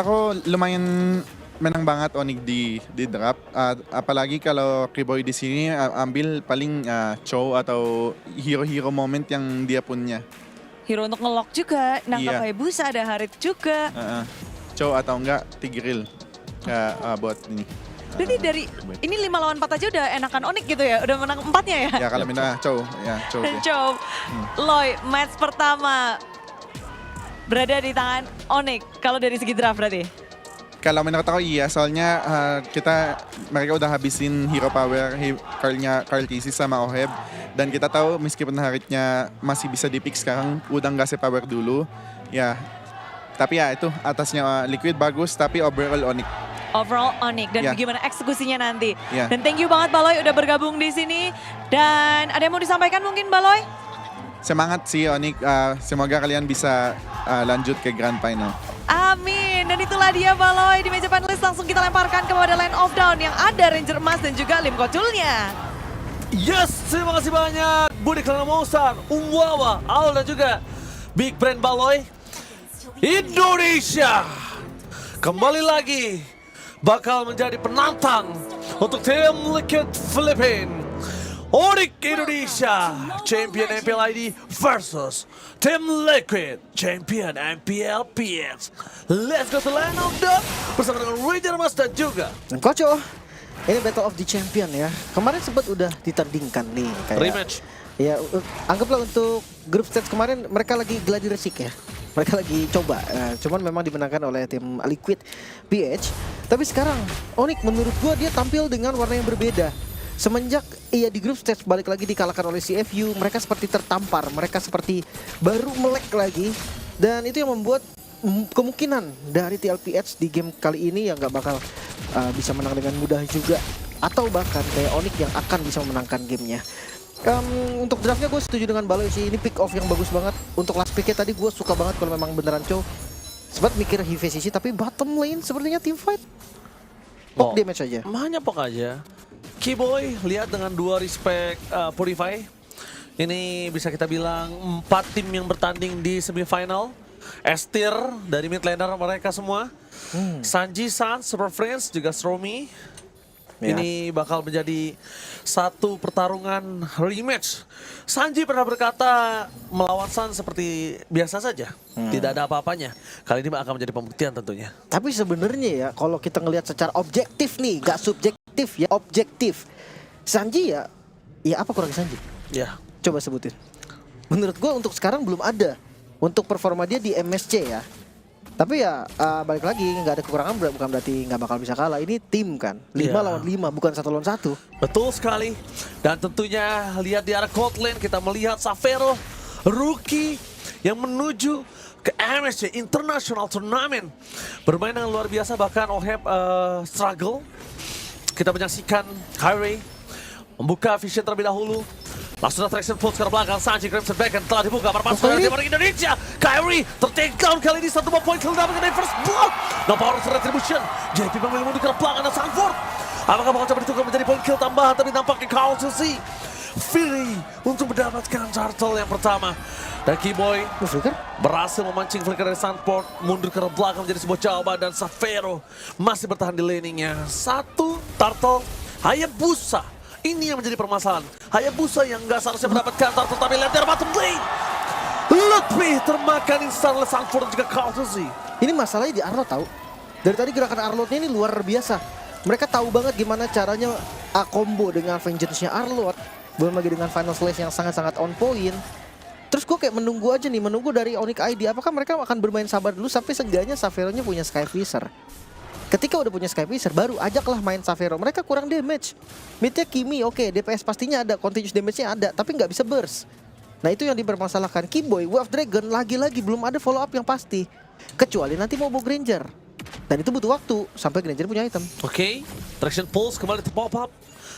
aku lumayan menang banget Onyx di drop. Apalagi kalau Kiboy di sini ambil paling Chow atau hero-hero moment yang dia punya. Hero untuk nge-lock juga, nangkap Iya. Hayabusa, ada Harit juga. Chow atau enggak Tigreal buat ini. Jadi dari ini 5 lawan 4 aja udah enakan Onyx gitu ya, udah menang 4-nya ya. Ya kalau minta Chow, ya Chow. Dan Sih. Chow, Loy, match pertama berada di tangan Onyx kalau dari segi draft berarti. Kalau menurut aku iya, soalnya mereka udah habisin hero power Carl TC sama Oheb. Dan kita tahu meskipun Haritnya masih bisa di-pick sekarang, udah nggak se-power dulu. Ya, tapi ya itu atasnya Liquid bagus, tapi overall Onyx. Overall Onyx dan Ya. gimana eksekusinya nanti. Ya. Dan thank you banget Baloy udah bergabung di sini. Dan ada yang mau disampaikan mungkin Baloy? Semangat sih Onyx, semoga kalian bisa lanjut ke Grand Final. Amin. Dan itulah dia Baloy di meja panelis. Langsung kita lemparkan kepada Land of Down yang ada Ranger Emas dan juga Lim Koculnya. Yes, terima kasih banyak Budi Kelana Mosar, Umwawa, Al dan juga Big Brand Baloy. Indonesia kembali lagi bakal menjadi penantang untuk tim Liquid Philippines. Onyx Indonesia, champion MPL ID versus Tim Liquid, champion MPL PX. Let's go to Land of Down bersama dengan Ranger Mas dan juga Dan Koco, ini Battle of the Champion ya. Kemarin sempat udah ditandingkan nih. Kayak, rematch. Ya, anggaplah untuk grup stage kemarin mereka lagi gladi resik ya. Mereka lagi coba, cuman memang dimenangkan oleh tim Liquid PH. Tapi sekarang Onyx menurut gua dia tampil dengan warna yang berbeda. Semenjak di grup stage balik lagi dikalahkan oleh CFU, mereka seperti tertampar, mereka seperti baru melek lagi. Dan itu yang membuat kemungkinan dari TLPH di game kali ini yang nggak bakal bisa menang dengan mudah juga. Atau bahkan kayak Onyx yang akan bisa memenangkan gamenya. Untuk draftnya gue setuju dengan Baloy sih, ini pick off yang bagus banget. Untuk last picknya tadi gue suka banget kalau memang beneran Chow. Sempat mikir HVCC tapi bottom lane sepertinya team fight. Pok damage aja. Hanya pok aja. Kiboy lihat dengan 2 respect Purify. Ini bisa kita bilang 4 tim yang bertanding di semifinal. Estir dari mid laner mereka semua. Sanji, San, Super Friends, juga Stromy. Ya. Ini bakal menjadi satu pertarungan rematch. Sanji pernah berkata melawan San seperti biasa saja. Tidak ada apa-apanya. Kali ini akan menjadi pembuktian tentunya. Tapi sebenarnya ya kalau kita ngelihat secara objektif nih, gak subjektif ya, objektif. Sanji ya apa kurangnya Sanji? Ya. Coba sebutin. Menurut gue untuk sekarang belum ada untuk performa dia di MSC ya. Tapi ya balik lagi nggak ada kekurangan bukan berarti nggak bakal bisa kalah. Ini tim kan 5 lawan 5 bukan 1 lawan 1. Betul sekali. Dan tentunya lihat di arah court lane kita melihat Savero, rookie yang menuju ke MSC International Tournament. Bermain dengan luar biasa, bahkan Oheb struggle. Kita menyaksikan Kyrie membuka vision terlebih dahulu. Langsung traction pulse ke belakang, Sanji Crimson Bacon telah dibuka pada pasukan tim orang Indonesia. Kyrie ter-take down kali ini, 1 poin kill dapatkan dari first blood. No power retribution. JP memilih mundur ke belakang dan Sanford. Apakah bakal coba ditukar menjadi poin kill tambahan, tapi nampaknya Carl Susi Fury untuk mendapatkan turtle yang pertama. Dan Kiboy berhasil memancing flicker dari Sanford, mundur ke belakang menjadi sebuah jawaban, dan Savero masih bertahan di laningnya. 1 turtle Hayabusa. Ini yang menjadi permasalahan. Hayabusa yang nggak seharusnya mendapatkan turtle, tapi lihat dari bottom lane. Lebih termakan instan oleh Sanford dan juga Carl Susi. Ini masalahnya di Arlot tahu. Dari tadi gerakan Arlotnya ini luar biasa. Mereka tahu banget gimana caranya combo dengan vengeance-nya Arlot. Belum lagi dengan final slash yang sangat-sangat on point. Terus gue kayak menunggu aja nih, menunggu dari Onyx ID. Apakah mereka akan bermain sabar dulu sampai seenggaknya Savero-nya punya Sky Fisher. Ketika udah punya Sky Fisher, baru ajaklah main Savero. Mereka kurang damage. Midnya Kimi, oke, DPS pastinya ada, continuous damage-nya ada, tapi nggak bisa burst. Nah itu yang dipermasalahkan. Kiboy, Wolf Dragon, lagi-lagi belum ada follow up yang pasti. Kecuali nanti mau bawa Granger. Dan itu butuh waktu, sampai Granger punya item. Oke, Traction Pulse kembali terpop up.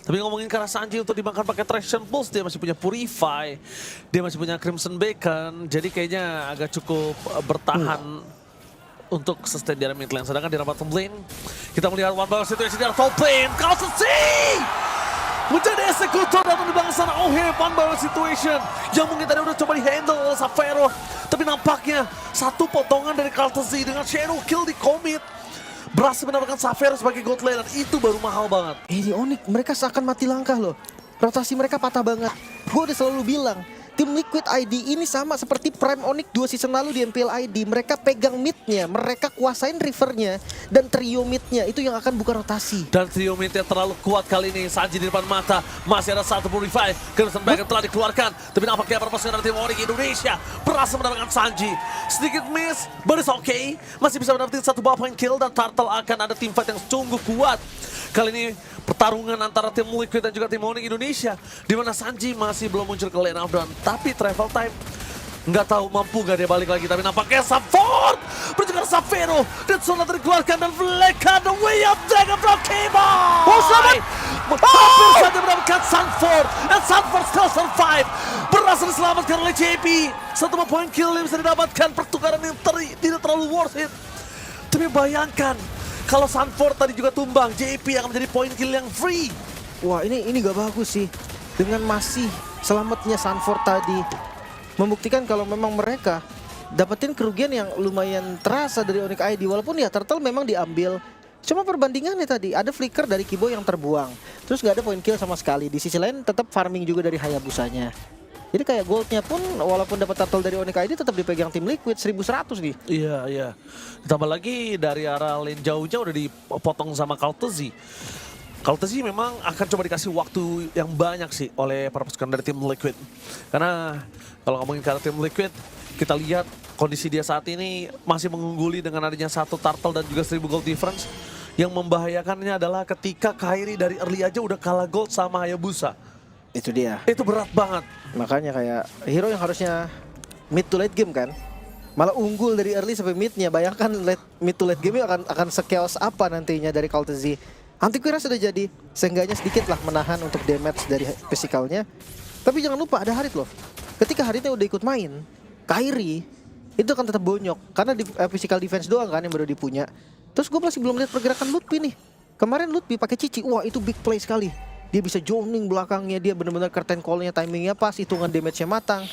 Tapi ngomongin ke arah Sanji untuk dimakan pakai Traction Pulse, dia masih punya Purify. Dia masih punya Crimson Bacon, jadi kayaknya agak cukup bertahan. Untuk sustain di area mid lane. Sedangkan di area bottom lane kita melihat one power situation di area top lane. Kalsusi menjadi eksekutor datang di belakang sana. Oh, fun barrel situation yang mungkin tadi udah coba di-handle oleh Xavero. Tapi nampaknya satu potongan dari Courtesy dengan shadow kill di commit berhasil mendapatkan Xavero sebagai gold laner. Itu baru mahal banget. Ini Onyx, mereka seakan mati langkah loh. Rotasi mereka patah banget. Gue udah selalu bilang, tim Liquid ID ini sama seperti Prime Onyx 2 season lalu di MPL ID. Mereka pegang mid-nya, mereka kuasain rivernya, dan trio mid-nya itu yang akan buka rotasi. Dan trio mid-nya terlalu kuat kali ini. Sanji di depan mata, masih ada satu revive. Crimson Dragon telah dikeluarkan, tapi nampaknya perpasukan dari tim Onyx Indonesia berhasil mendapatkan Sanji. Sedikit miss, but it's okay. Masih bisa mendapatkan satu buff point kill dan Turtle akan ada tim fight yang sungguh kuat. Kali ini pertarungan antara tim Liquid dan juga tim Onyx Indonesia, di mana Sanji masih belum muncul ke lane of down. Tapi travel time nggak tahu mampu nggak dia balik lagi. Tapi nampaknya Support berjuang Xavero dan Sonata dikeluarkan dan mereka the way of Dragon from Kibo. Oh, selamat! Hampir saja mendapatkan Sanford dan Sanford still survive. Berhasil diselamatkan oleh JP. Satu point kill yang bisa didapatkan, pertukaran yang tidak terlalu worth it. Tapi bayangkan kalau Sanford tadi juga tumbang, JP akan menjadi point kill yang free. Wah, ini gak bagus sih. Dengan masih selamatnya Sanford tadi, membuktikan kalau memang mereka dapetin kerugian yang lumayan terasa dari Onyx ID. Walaupun ya Turtle memang diambil. Cuma perbandingannya tadi, ada flicker dari Kibo yang terbuang. Terus gak ada point kill sama sekali. Di sisi lain tetap farming juga dari Hayabusanya. Jadi kayak goldnya pun walaupun dapat turtle dari Onyx ID tetap dipegang tim Liquid 1100 nih. Iya, iya. Ditambah lagi dari arah lane jauhnya udah dipotong sama Courtesy. Courtesy memang akan coba dikasih waktu yang banyak sih oleh para pasukan dari tim Liquid. Karena kalau ngomongin karena tim Liquid, kita lihat kondisi dia saat ini masih mengungguli dengan adanya satu turtle dan juga 1000 gold difference. Yang membahayakannya adalah ketika Kairi dari early aja udah kalah gold sama Hayabusa. Itu dia. Itu berat banget. Makanya kayak hero yang harusnya mid to late game kan, malah unggul dari early sampai midnya. Bayangkan mid to late game akan sekeos apa nantinya dari Courtesy. Antiquira sudah jadi, seenggaknya sedikit lah menahan untuk damage dari physicalnya. Tapi jangan lupa ada Harit loh. Ketika Haritnya udah ikut main, Kairi itu akan tetap bonyok karena di physical defense doang kan yang baru dipunya. Terus gue masih belum lihat pergerakan Lutfi nih. Kemarin Lutfi pakai Cici, wah itu big play sekali. Dia bisa zoning belakangnya, dia benar-benar curtain call-nya, timingnya pas, hitungan damage-nya matang.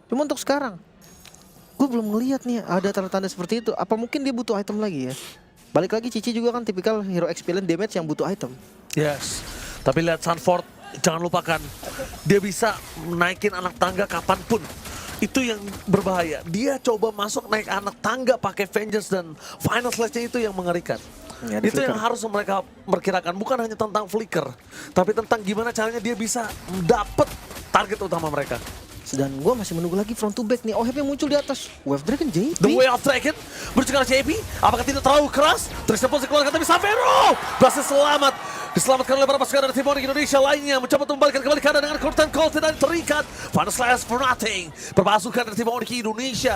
Cuma untuk sekarang, gue belum ngelihat nih ada tanda-tanda seperti itu. Apa mungkin dia butuh item lagi ya? Balik lagi Cici juga kan tipikal hero experience damage yang butuh item. Yes, tapi lihat Sanford, jangan lupakan. Dia bisa naikin anak tangga kapanpun. Itu yang berbahaya. Dia coba masuk naik anak tangga pakai Vengeance dan Final Slash-nya itu yang mengerikan. Ya, itu flicker. yang harus mereka perkirakan, bukan hanya tentang flicker, tapi tentang gimana caranya dia bisa dapet target utama mereka. Dan gue masih menunggu lagi front to back nih. Oh, yang muncul di atas. Wave Dragon JP. The way of Dragon berjuang JP, apakah tidak terlalu keras? Tristan pun dikeluarkan tapi Xavero berhasil selamat. Diselamatkan oleh para pasukan dari tim Onyx Indonesia lainnya. Mencoba membalikan kembali keadaan dengan Curtain Call tidak terikat. Final Slash for nothing. Perpasukan dari tim Onyx Indonesia.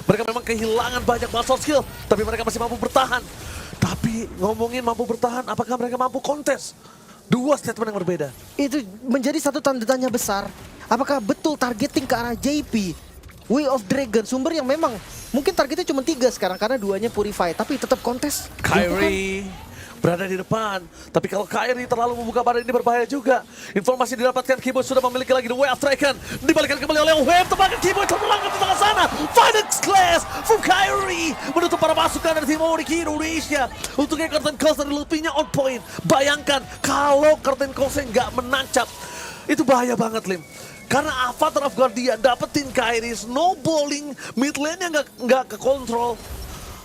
Mereka memang kehilangan banyak muscle skill, tapi mereka masih mampu bertahan. Tapi ngomongin mampu bertahan, apakah mereka mampu kontes? Dua statement yang berbeda. Itu menjadi satu tanda tanya besar. Apakah betul targeting ke arah JP? Way of Dragon, sumber yang memang mungkin targetnya cuma 3 sekarang karena duanya Purify, tapi tetap kontes. Kairi berada di depan, tapi kalau Kairi terlalu membuka badan ini berbahaya juga. Informasi didapatkan, Kibo sudah memiliki lagi The Way of Dragon. Dibalikan kembali oleh Wave, tebakan Kibo itu melangkah ke tengah sana. Final Clash from Kairi menutup para pasukan dari tim Onyx Indonesia. Untuknya Curtain Calls dari Lutfinya on point. Bayangkan kalau Curtain Calls-nya nggak menancap, itu bahaya banget, Lim. Karena Avatar of Guardian dapetin Kairi, snowballing, mid lane-nya nggak kekontrol.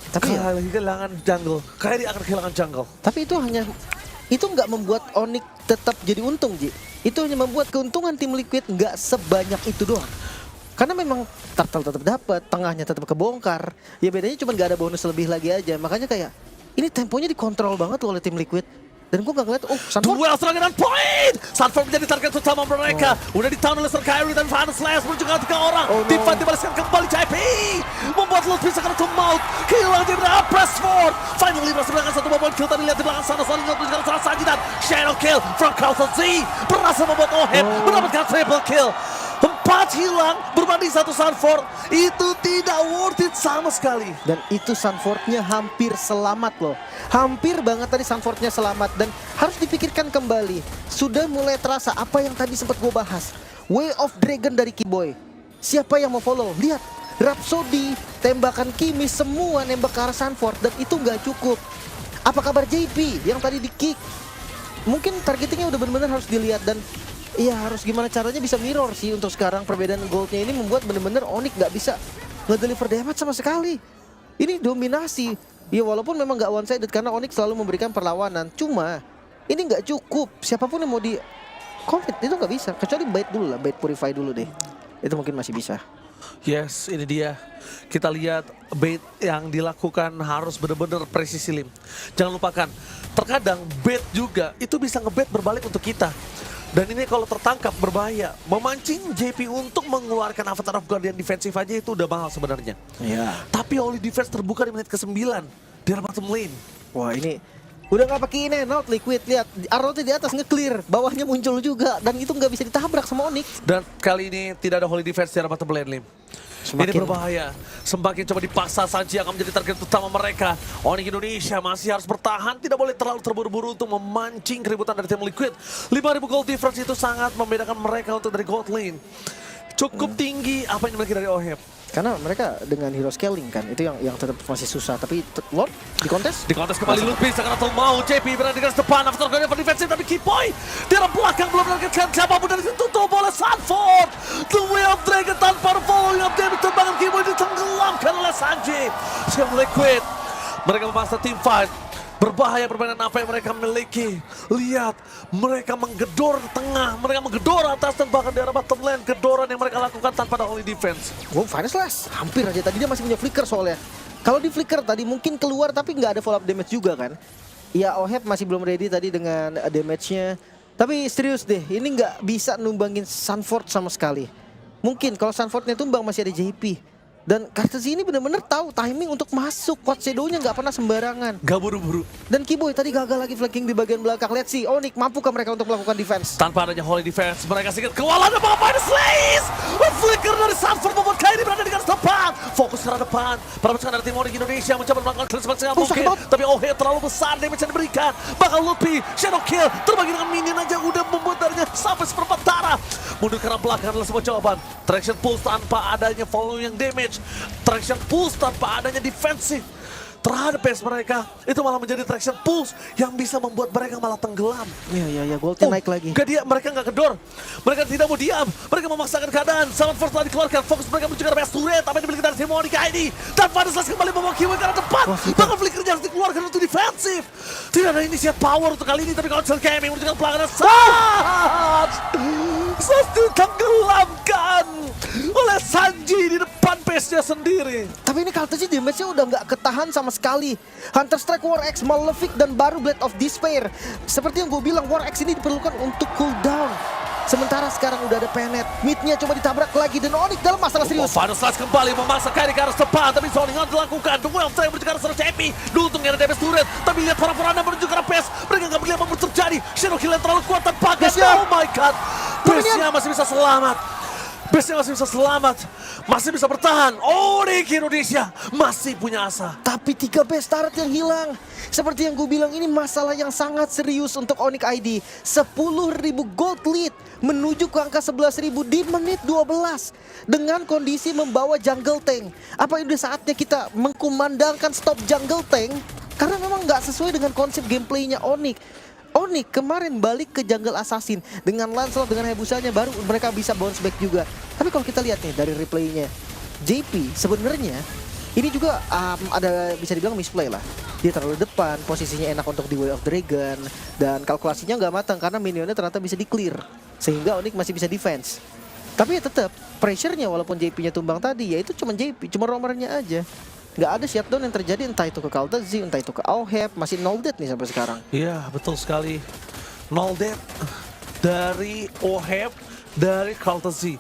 Tapi ya, Kehilangan jungle, Kairi akan kehilangan jungle. tapi itu nggak membuat Onyx tetap jadi untung, Ji. Itu hanya membuat keuntungan tim Liquid nggak sebanyak itu doang. Karena memang turtle tetap dapat, tengahnya tetap kebongkar. Ya bedanya cuma nggak ada bonus lebih lagi aja. Makanya kayak ini temponya dikontrol banget oleh tim Liquid. Dan gue gak ngeliat, Sanford. Duel serangan dan point! Sanford menjadi target utama mereka. Udah ditahan oleh Sir Kairi dan Final Slash menuju ke 3 orang. Tim fight dibalaskan kembali JP. Membuat Lutfi sekarang to mouth. Kehilangan dia berada Pressford. Finally berhasil mendapatkan satu point kill. Tadi lihat di belakang sana. Saling menuju ke arah Sanji dan Shadow Kill from Courtesy. Berhasil membuat Oheb mendapatkan triple kill. 4 hilang berbanding 1 Sanford. Itu tidak worth it sama sekali. Dan itu Sanfordnya hampir selamat loh. Hampir banget tadi Sanfordnya selamat. Dan harus dipikirkan kembali. Sudah mulai terasa apa yang tadi sempat gue bahas. Way of Dragon dari Kiboy. Siapa yang mau follow? Lihat. Rhapsody, tembakan Kimi, semua nembak ke arah Sanford. Dan itu nggak cukup. Apa kabar JP yang tadi di kick? Mungkin targetingnya udah bener-bener harus dilihat. Dan iya, harus gimana caranya bisa mirror sih untuk sekarang. Perbedaan goldnya ini membuat bener-bener Onyx nggak bisa ngedeliver damage sama sekali. Ini dominasi. Ya walaupun memang nggak one sided karena Onyx selalu memberikan perlawanan. Cuma ini nggak cukup. Siapapun yang mau di commit itu nggak bisa. Kecuali bait dulu lah, bait purify dulu deh. Itu mungkin masih bisa. Yes, ini dia. Kita lihat bait yang dilakukan harus benar-benar presisi, Lim. Jangan lupakan, terkadang bait juga itu bisa ngebait berbalik untuk kita. Dan ini kalau tertangkap berbahaya. Memancing JP untuk mengeluarkan Avatar of Guardian defensif aja itu udah mahal sebenarnya. Iya. Tapi Holy Defense terbuka di menit ke-9 di arah bottom lane. Wah ini udah nggak pakai in and out Liquid. Lihat Arnold di atas nge-clear, bawahnya muncul juga dan itu nggak bisa ditabrak sama Onyx. Dan kali ini tidak ada Holy Defense di arah bottom lane, Lim. Ini berbahaya. Semakin coba dipaksa saja akan menjadi target utama mereka. Onyx Indonesia masih harus bertahan. Tidak boleh terlalu terburu-buru untuk memancing keributan dari tim Liquid. 5.000 gold difference itu sangat membedakan mereka untuk dari gold lane. Cukup tinggi apa yang dimiliki dari Oheb. Karena mereka dengan hero scaling kan, itu yang tetap masih susah. Tapi Lord di kontes? Di kontes kembali Lutfi sekarang atau mau JP berada di garis depan. After Guardian defensif tapi Kiboy di arah belakang belum menargetkan siapapun dari situ. Tutup oleh Sanford. The Way of Dragon tanpa following up damage. Tembakan Kiboy ditenggelamkan oleh Sanji. Siap Liquid. Mereka memaksa team fight. Berbahaya permainan apa yang mereka miliki. Lihat, mereka menggedor ke tengah, mereka menggedor atas dan bahkan di arah bottom lane. Gedoran yang mereka lakukan tanpa ada Holy Defense. Wow, Fineless hampir aja tadi dia masih punya flicker soalnya. Kalau di flicker tadi mungkin keluar tapi nggak ada follow up damage juga kan. Ya Oheb masih belum ready tadi dengan damage-nya. Tapi serius deh, ini nggak bisa numbangin Sanford sama sekali. Mungkin kalau Sanfordnya tumbang masih ada JP. Dan Kartezi ini benar-benar tahu timing untuk masuk. Quad Shadow-nya nggak pernah sembarangan. Gak buru-buru. Dan Kiboy tadi gagal lagi flanking di bagian belakang. Lihat sih, Onyx mampukah mereka untuk melakukan defense? Tanpa adanya Holy Defense, mereka sedikit kewalahan dan mengapain Slays. Flicker dari Sanford membuat Kairi berada di garis depan. Fokus ke arah depan. Para pasukan dari tim Onyx Indonesia mencoba melakukan clear semaksimal mungkin. Tapi Oheb terlalu besar damage yang diberikan. Bakal Lupi, Shadow Kill. Terbagi dengan minion aja udah membuat darinya sampai seperempat darah. Mundur ke arah belakang adalah sebuah jawaban. Traction pulse tanpa adanya following yang damage. Traction pulse tanpa adanya defensif terhadap base mereka. Itu malah menjadi traction pulse yang bisa membuat mereka malah tenggelam. Iya, goldnya naik lagi. Mereka nggak gedor. Mereka tidak mau diam. Mereka memaksakan keadaan. Sanford telah dikeluarkan. Fokus mereka menuju ke arah base turret. Apa yang dimiliki dari tim Onyx ID. Dan Vanessa kembali membawa Kiwi ke arah depan. Bahkan flickernya harus dikeluarkan untuk defensif. Tidak ada inisiat power untuk kali ini. Tapi Council Gaming menuju ke pelanggaran Sas ditenggelamkan oleh Sanji di depan base-nya sendiri. Tapi ini Kartezi damage-nya udah nggak ketahan sama sekali. Hunter Strike, War Axe, Malefic, dan baru Blade of Despair. Seperti yang gue bilang, War Axe ini diperlukan untuk cooldown. Sementara sekarang udah ada Penet. Mid-nya coba ditabrak lagi dan Onyx dalam masalah serius. Final Slash kembali memaksa Kairi ke arah depan. Tapi zoning yang dilakukan. Tunggu yang menuju ke arah Sarah JP. Dulu ada damage turret. Tapi lihat para Anda menuju ke arah base. Mereka nggak melihat apa yang terjadi. Shadow Kill yang terlalu kuat tanpa Oh my god. Base-nya masih bisa selamat. Base-nya masih bisa selamat. Masih bisa bertahan. Onyx Indonesia masih punya asa. Tapi 3 base turret yang hilang. Seperti yang gue bilang, ini masalah yang sangat serius untuk Onyx ID. 10.000 gold lead menuju ke angka 11.000 di menit 12. Dengan kondisi membawa jungle tank. Apa udah saatnya kita mengkumandangkan stop jungle tank? Karena memang nggak sesuai dengan konsep gameplaynya Onyx. Onyx kemarin balik ke jungle assassin. Dengan Lancelot, dengan Hebusanya baru mereka bisa bounce back juga. Tapi kalau kita lihat nih dari replaynya, JP sebenarnya ini juga ada bisa dibilang misplay lah. Dia terlalu depan, posisinya enak untuk di Way of Dragon. Dan kalkulasinya nggak matang karena minionnya ternyata bisa di-clear. Sehingga Onyx masih bisa defense. Tapi ya tetap, pressure-nya walaupun JP-nya tumbang tadi, ya itu cuma JP, cuma roamernya aja. Nggak ada shutdown yang terjadi, entah itu ke Kartezi, entah itu ke Oheb, masih 0 dead nih sampai sekarang. Iya, betul sekali. 0 dead dari Oheb, dari Kartezi.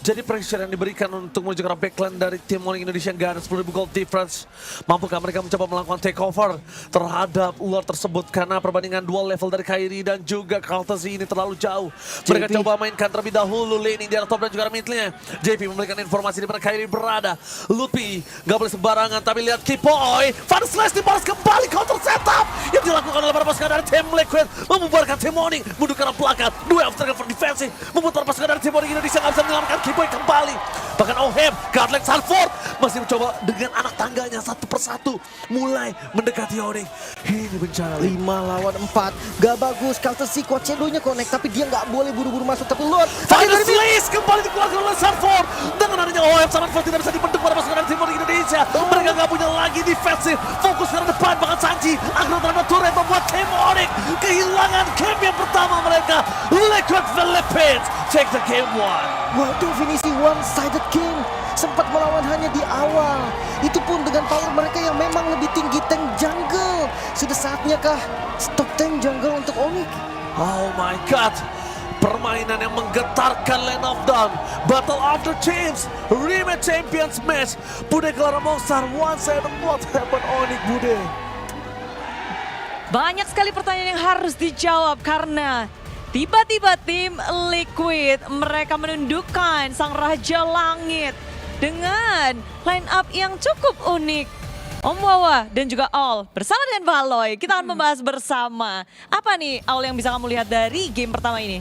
jadi pressure yang diberikan untuk menuju ke arah backline dari tim Onyx Indonesia nggak ada 10.000 gold difference. Mampukah mereka mencoba melakukan takeover terhadap ular tersebut karena perbandingan dual level dari Kairi dan juga Kaltesi ini terlalu jauh. Mereka JP. coba mainkan terlebih dahulu laning di arah top dan juga arah mid-nya. JP memberikan informasi di mana Kairi berada. Lutfi nggak boleh sembarangan, tapi lihat Kipoy, Van Slash dibalas kembali, counter setup yang dilakukan oleh para pasukan dari tim Liquid membubarkan tim Onyx mundur ke arah belakang. Dua after cover defensive membuat para pasukan dari tim Onyx Indonesia nggak bisa menyelamatkan Kipoy kembali. Bahkan Oheb, Godlike Sanford masih mencoba dengan anak tangganya satu persatu mulai mendekati Onyx. Ini bencana. 5 lawan 4, gak bagus. Kaltesi kuat cedonya connect, tapi dia nggak boleh buru-buru masuk. Tapi Lord, Final Slash kembali dikeluarkan oleh Sanford. Dengan adanya OM, Sanford tidak bisa dibendung pada pasukan dari tim Onyx Indonesia. Mereka nggak punya lagi defensif, fokus ke depan. Bahkan Sanji akhirnya terhadap turret membuat tim Onyx kehilangan game yang pertama mereka. Liquid Philippines take the game 1. wah, definisi one-sided game. Sempat melawan hanya di awal. Itu pun dengan power mereka yang memang lebih tinggi tank jungle. Sudah saatnya kah stop tank jungle untuk Onyx? Oh my god. Permainan yang menggetarkan Land of Dawn. Battle of the Teams. Rematch Champions Match. Bude Gelar Monster 1-7. What happened Onyx Bude? Banyak sekali pertanyaan yang harus dijawab karena tiba-tiba tim Liquid mereka menundukkan sang Raja Langit dengan line up yang cukup unik. Om Wawa dan juga Aul bersama dengan Valoy kita akan membahas bersama. Apa nih Aul yang bisa kamu lihat dari game pertama ini?